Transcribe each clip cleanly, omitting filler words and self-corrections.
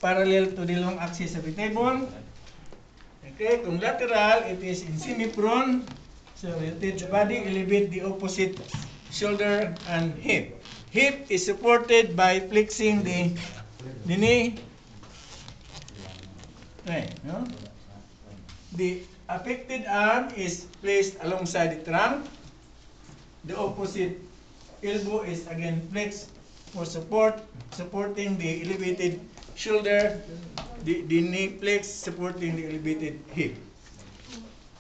parallel to the long axis of the table. Okay, kung lateral, it is in semi-prone. So rotate the body, elevate the opposite shoulder and hip. Hip is supported by flexing the knee. Right, no? The affected arm is placed alongside the trunk. The opposite elbow is again flexed for support, supporting the elevated shoulder, the knee flex supporting the elevated hip.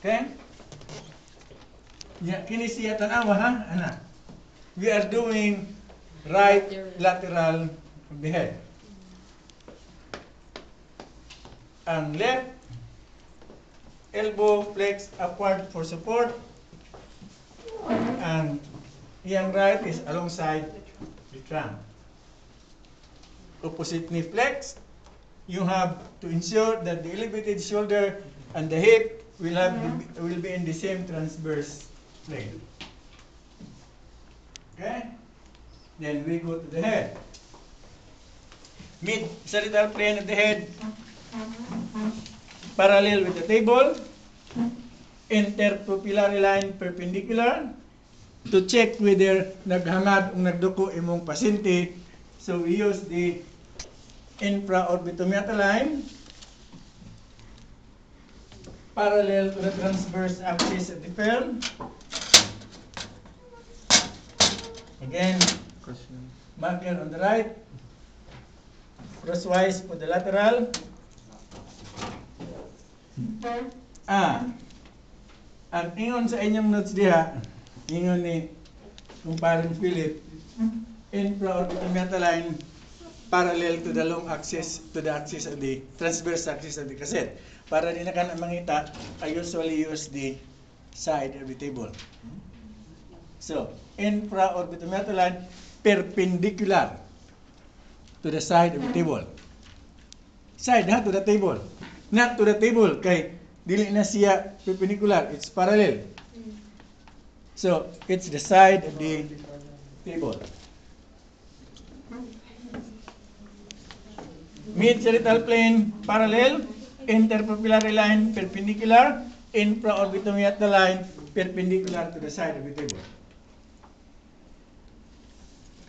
Okay? Ya, kini siya tanawa ha, ana. We are doing right lateral of the head. And left elbow flex upward for support. And yang right is alongside the trunk. Opposite knee flex. You have to ensure that the elevated shoulder and the hip will be in the same transverse plane. Okay? Then we go to the head. Mid-sagittal plane of the head, parallel with the table, interpupillary line perpendicular. To check whether naghangad o nagduko imong pasyente, so we use the infraorbitometer line parallel to the transverse axis of the film. Again, marker on the right, crosswise for the lateral. Ang ingon sa inyong notes diha, ingon ni kumparing Philip, infraorbitometer line parallel to the long axis, to the axis of the transverse axis of the cassette. Para di na ka na mangita, I usually use the side of the table. So, infraorbitometer line perpendicular to the side of the table. Side ha, to the table. Not to the table, kay dili na siya perpendicular, it's parallel. So, it's the side of the table. Mid-sagittal plane parallel, interpupillary line perpendicular, infraorbitometer line perpendicular to the side of the table.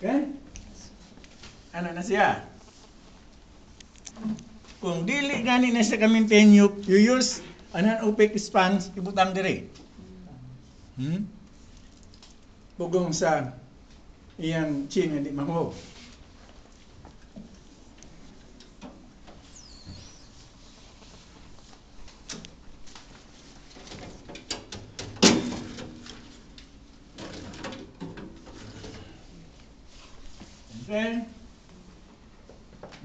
Okay? Ano na siya? Kung dili gani na siya ka-maintain, you use an opaque sponge, ibutang dire. Pugong sa iyang chin, hindi mahuwag. Okay.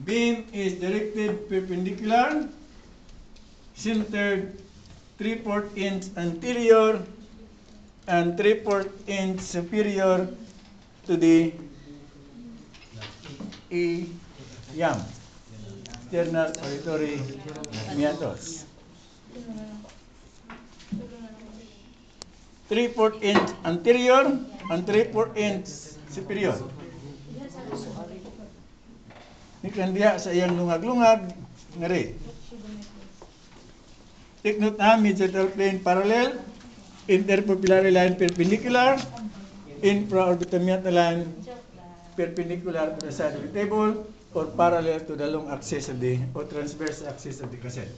Beam is directed perpendicular, centered 3/4 inch anterior and 3/4 inch superior to the yam, sternal auditory meatus. 3/4 inch anterior and 3/4 inch superior. Ikan dia sa iyang lungag-lungag ngari. Take note ha, mid-sagittal plane parallel, interpupillary line perpendicular, infraorbitometer line perpendicular to the side of the table or parallel to the long axis of the or transverse axis of the cassette.